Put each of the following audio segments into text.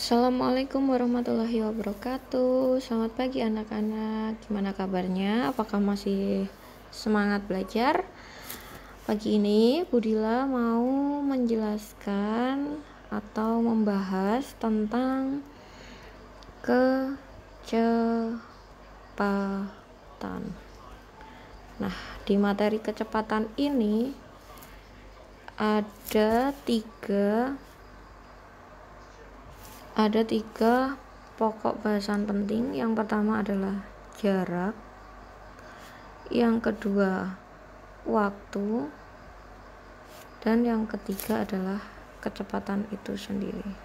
Assalamualaikum warahmatullahi wabarakatuh. Selamat pagi anak-anak. Gimana kabarnya? Apakah masih semangat belajar? Pagi ini Budila mau menjelaskan atau membahas tentang kecepatan. Nah, di materi kecepatan ini ada tiga pokok bahasan penting. Yang pertama adalah jarak, yang kedua waktu, dan yang ketiga adalah kecepatan itu sendiri.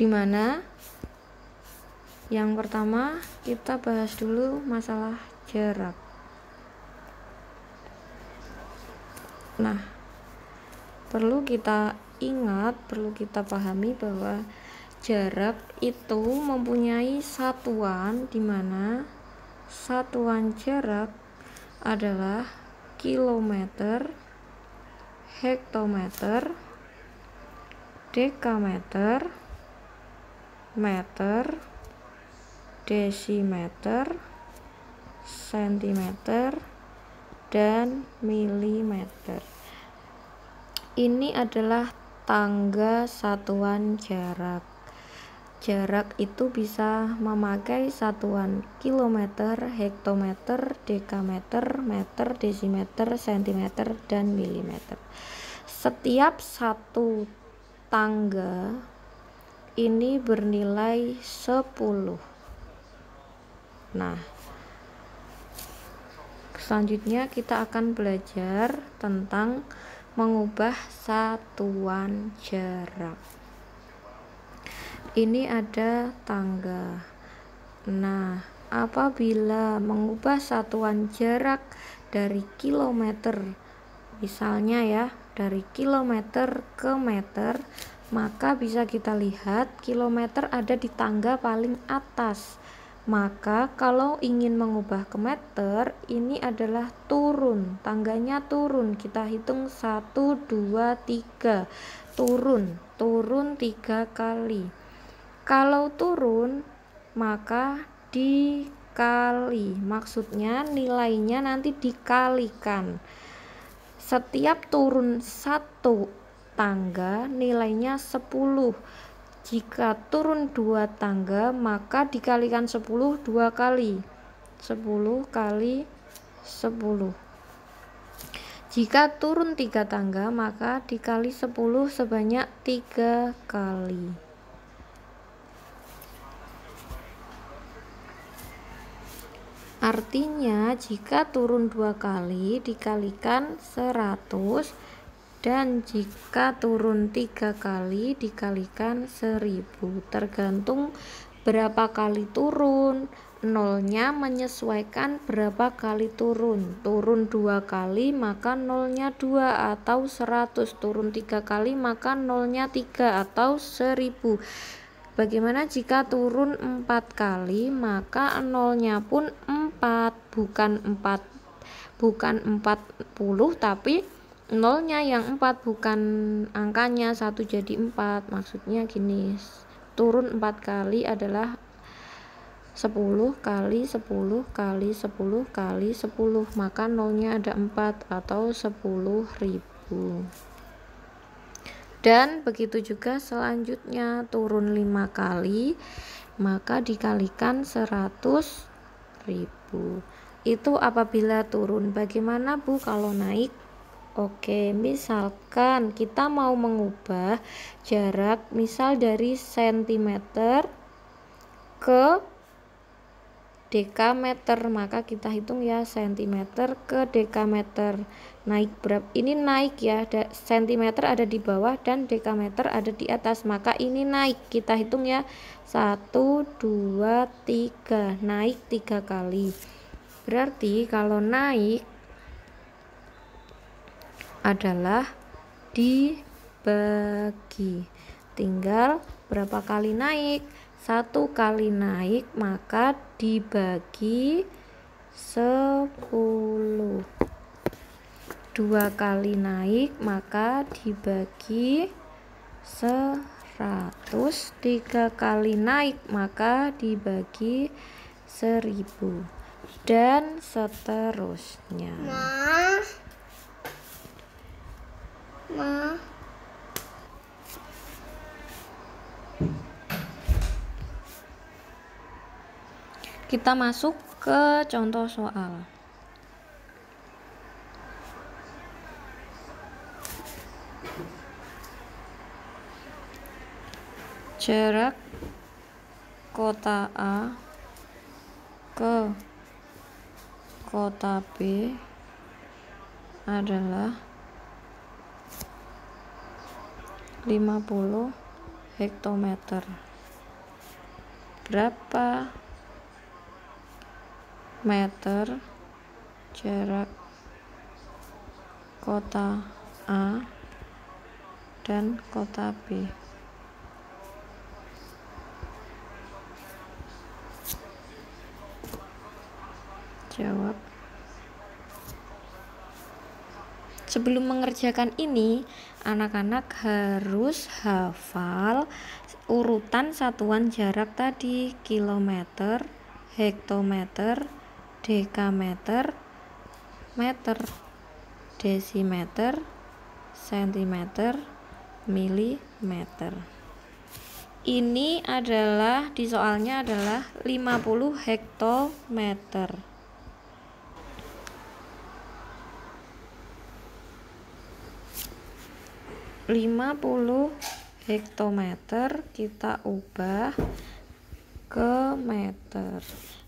Dimana yang pertama kita bahas dulu masalah jarak. Nah, perlu kita ingat, perlu kita pahami bahwa jarak itu mempunyai satuan, di mana satuan jarak adalah kilometer, hektometer, dekameter, meter, desimeter, sentimeter, dan milimeter. Ini adalah tangga satuan jarak. Jarak itu bisa memakai satuan kilometer, hektometer, dekameter, meter, desimeter, sentimeter, dan milimeter. Setiap satu tangga ini bernilai 10. Nah, selanjutnya kita akan belajar tentang mengubah satuan jarak. Ini ada tangga. Nah, apabila mengubah satuan jarak dari kilometer, misalnya ya, dari kilometer ke meter, maka bisa kita lihat kilometer ada di tangga paling atas. Maka kalau ingin mengubah ke meter, ini adalah turun, tangganya turun. Kita hitung 1, 2, 3, turun 3 kali. Kalau turun maka dikali, maksudnya nilainya nanti dikalikan. Setiap turun satu tangga nilainya 10. Jika turun 2 tangga maka dikalikan 10 2 kali. 10 kali 10. Jika turun 3 tangga maka dikali 10 sebanyak 3 kali. Artinya jika turun 2 kali dikalikan 100, dan jika turun 3 kali dikalikan 1000, tergantung berapa kali turun. Nolnya menyesuaikan berapa kali turun. Turun 2 kali maka nolnya 2 atau 100. Turun 3 kali maka nolnya 3 atau 1000. Bagaimana jika turun 4 kali, maka nolnya pun 4, bukan 40, tapi nolnya yang 4, bukan angkanya 1 jadi 4. Maksudnya gini, turun 4 kali adalah 10 kali 10 kali 10 kali 10, maka nolnya ada 4 atau 10.000. Dan begitu juga selanjutnya, turun 5 kali maka dikalikan 100.000. Itu apabila turun. Bagaimana Bu kalau naik? Oke, misalkan kita mau mengubah jarak misal dari sentimeter ke dekameter, maka kita hitung ya, sentimeter ke dekameter. Naik berapa? Ini naik ya, sentimeter ada di bawah dan dekameter ada di atas, maka ini naik. Kita hitung ya, 1, 2, 3, naik 3 kali. Berarti kalau naik adalah dibagi, tinggal berapa kali naik. 1 kali naik maka dibagi 10. 2 kali naik maka dibagi 1000. 100 3 kali naik maka dibagi 1000 dan seterusnya. Kita masuk ke contoh soal. Jarak kota A ke kota B adalah 50 hektometer. Berapa meter jarak kota A dan kota B? Jawab. Sebelum mengerjakan ini, anak-anak harus hafal urutan satuan jarak tadi: kilometer, hektometer, dekameter, meter, desimeter, sentimeter, milimeter. Ini adalah di soalnya adalah 50 hektometer. 50 hektometer kita ubah ke meter.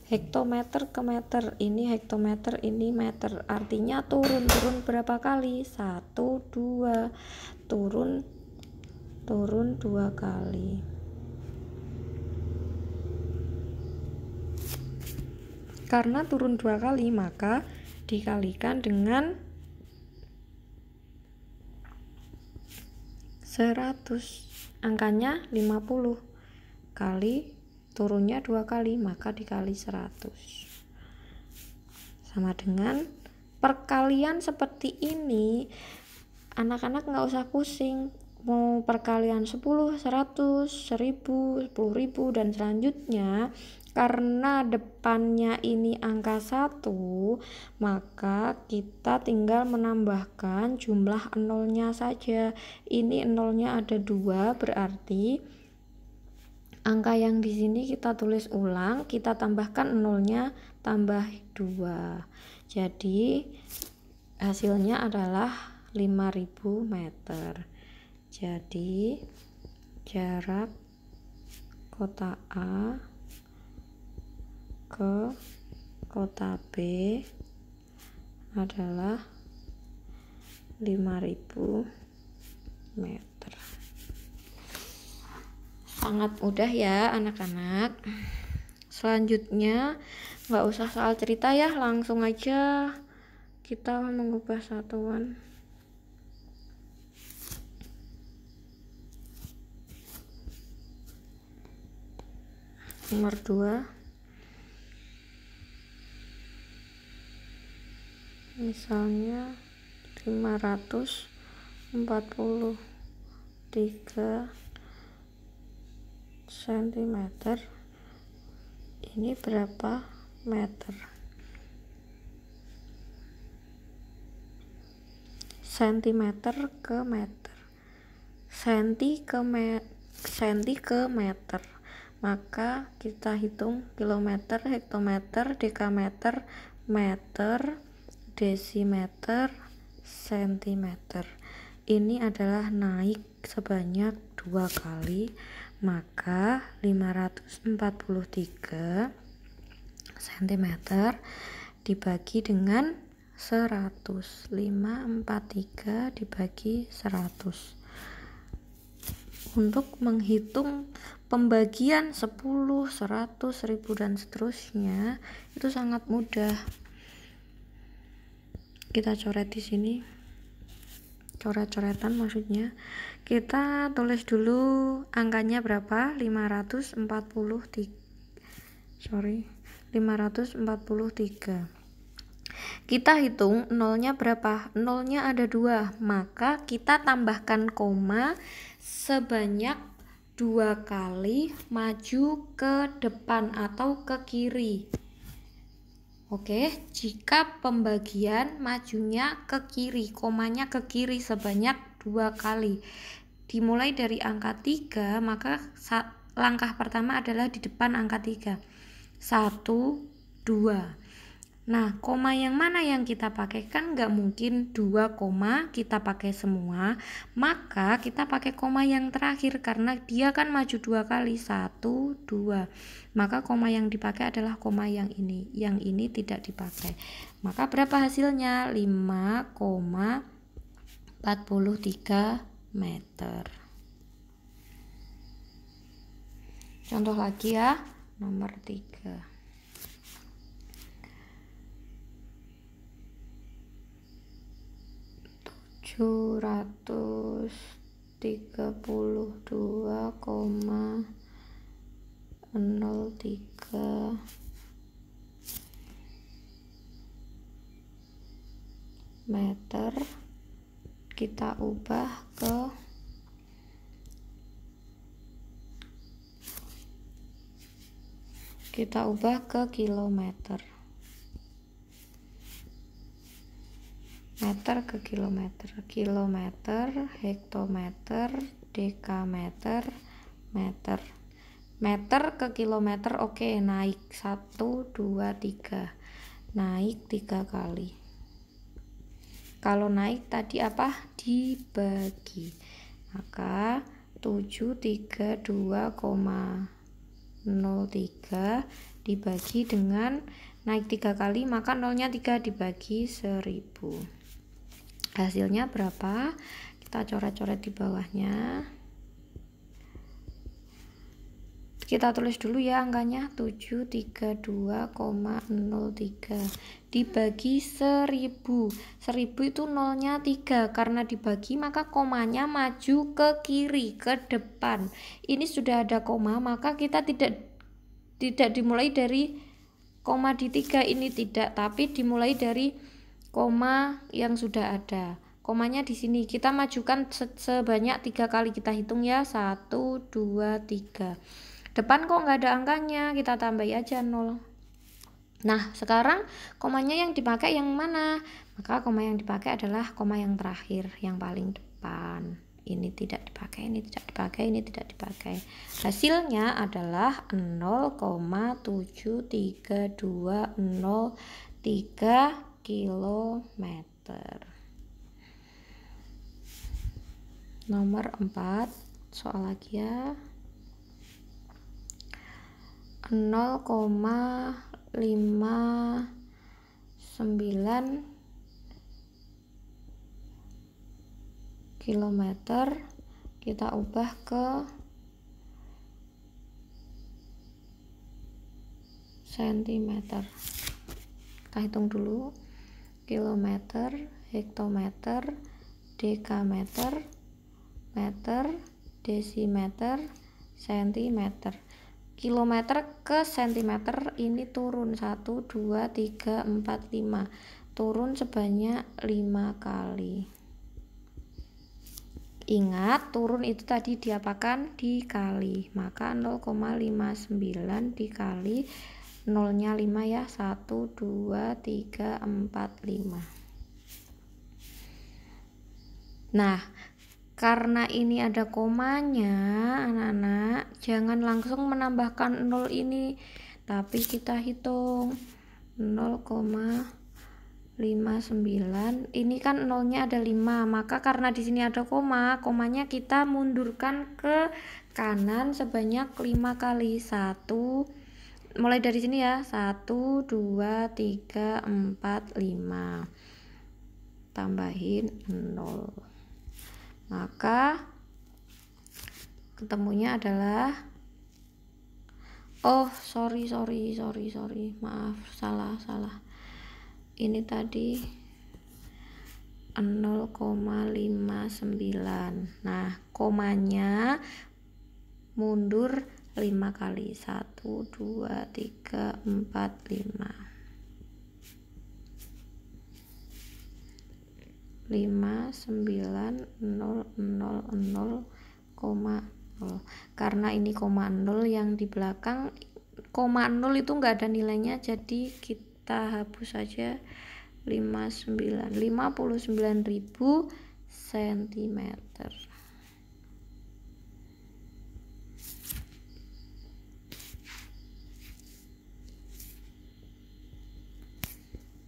Hektometer ke meter, ini hektometer, ini meter, artinya turun berapa kali? 1 2 turun 2 kali. Karena turun 2 kali maka dikalikan dengan 100. Angkanya 50 kali turunnya 2 kali maka dikali 100. Sama dengan perkalian seperti ini, anak-anak nggak usah pusing mau perkalian 10, 100, 1000, 10.000 dan selanjutnya. Karena depannya ini angka 1, maka kita tinggal menambahkan jumlah nolnya saja. Ini nolnya ada 2, berarti angka yang di sini kita tulis ulang, kita tambahkan nolnya tambah 2. Jadi hasilnya adalah 5000 meter. Jadi jarak kota A ke kota B adalah 5000 meter. Sangat mudah ya anak-anak. Selanjutnya nggak usah soal cerita ya, langsung aja kita mengubah satuan. Nomor 2, misalnya 543 cm. Ini berapa meter? Sentimeter ke meter. Senti ke meter. Maka kita hitung kilometer, hektometer, dekameter, meter, desimeter, sentimeter. Ini adalah naik sebanyak 2 kali, maka 543 cm dibagi dengan 100. 543 dibagi 100. Untuk menghitung pembagian 10, 100, 1000 dan seterusnya itu sangat mudah. Kita coret di sini. Coret-coretan maksudnya. Kita tulis dulu angkanya berapa? 543. Kita hitung nolnya berapa? Nolnya ada 2, maka kita tambahkan koma sebanyak 2 kali maju ke depan atau ke kiri. Oke, jika pembagian majunya ke kiri, komanya ke kiri sebanyak 2 kali. Dimulai dari angka 3, maka langkah pertama adalah di depan angka 3. 1, 2. Nah, koma yang mana yang kita pakai? Kan nggak mungkin 2 koma kita pakai semua, maka kita pakai koma yang terakhir karena dia kan maju 2 kali, 1, 2. Maka koma yang dipakai adalah koma yang ini tidak dipakai. Maka berapa hasilnya? 5,43 meter. Contoh lagi ya, nomor 3. 732,03 meter kita ubah ke kilometer. Meter ke kilometer, hektometer, dekameter, meter. Meter ke kilometer, oke, naik 1, 2, 3. Naik 3 kali. Kalau naik tadi apa? Dibagi. Maka 732,03 dibagi dengan naik 3 kali, maka nolnya 3 dibagi 1000. Hasilnya berapa? Kita coret-coret di bawahnya. Kita tulis dulu ya angkanya, 732,03 dibagi 1000. 1000 itu nolnya 3, karena dibagi maka komanya maju ke kiri, ke depan. Ini sudah ada koma, maka kita tidak dimulai dari koma di 3, ini tidak, tapi dimulai dari koma yang sudah ada. Komanya di sini kita majukan sebanyak 3 kali, kita hitung ya, 1, 2, 3. Depan kok nggak ada angkanya, kita tambahi aja 0. Nah, sekarang komanya yang dipakai yang mana? Maka koma yang dipakai adalah koma yang terakhir, yang paling depan. Ini tidak dipakai, ini tidak dipakai, ini tidak dipakai. Hasilnya adalah 0,73203 kilometer. Nomor 4, soal lagi ya. 0,59 kilometer kita ubah ke sentimeter. Kita hitung dulu. Kilometer, hektometer, dekameter, meter, desimeter, sentimeter. Kilometer ke sentimeter ini turun 1, 2, 3, 4, 5. Turun sebanyak 5 kali. Ingat, turun itu tadi diapakan? Dikali. Maka 0,59 dikali nolnya 5 ya. 1, 2, 3, 4, 5. Nah, karena ini ada komanya, anak-anak, jangan langsung menambahkan 0 ini, tapi kita hitung 0,59. Ini kan nolnya ada 5, maka karena di sini ada koma, komanya kita mundurkan ke kanan sebanyak 5 kali. 1, mulai dari sini ya, 1, 2, 3, 4, 5. Tambahin 0. Maka ketemunya adalah, oh sorry, maaf, salah. Ini tadi 0,59. Nah, komanya mundur 5 kali. 1, 2, 3, 4, 5. 5, 9, 0, 0, 0, 0. Karena ini koma 0, yang di belakang koma 0 itu enggak ada nilainya, jadi kita hapus saja 59.000 cm.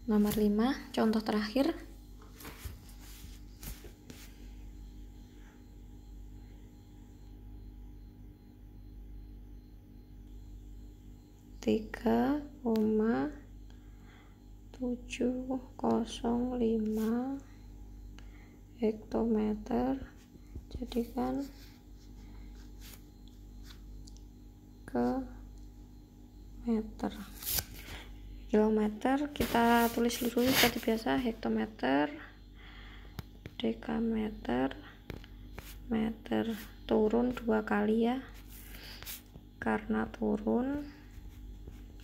Nomor 5, contoh terakhir. Tiga 705 hektometer jadikan ke meter. Kilometer kita tulis dulu seperti biasa, hektometer, dekameter, meter. Turun 2 kali ya, karena turun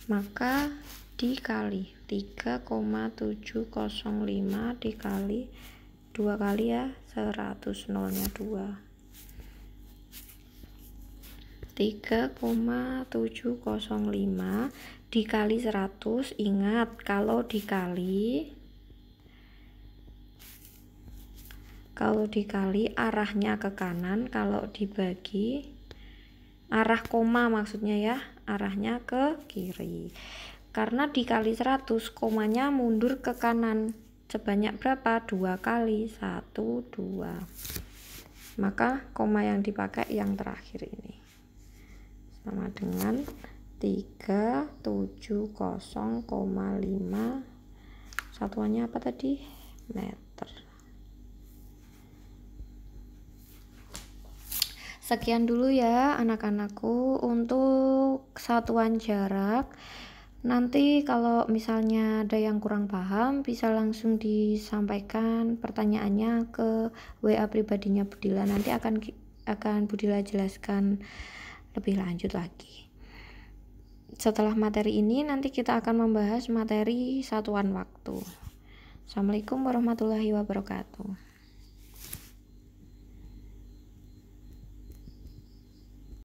maka dikali 3,705 dikali 2 kali ya, 100, nolnya 2. 3,705 dikali 100. Ingat, kalau dikali arahnya ke kanan, kalau dibagi arah koma maksudnya ya, arahnya ke kiri. Karena dikali 100, komanya mundur ke kanan sebanyak berapa? 2 kali, 1, 2. Maka koma yang dipakai yang terakhir ini sama dengan 370,5, satuannya apa tadi? Meter. Sekian dulu ya anak-anakku untuk satuan jarak. Nanti kalau misalnya ada yang kurang paham, bisa langsung disampaikan pertanyaannya ke WA pribadinya Budila. Nanti akan Budila jelaskan lebih lanjut lagi. Setelah materi ini nanti kita akan membahas materi satuan waktu. Assalamualaikum warahmatullahi wabarakatuh.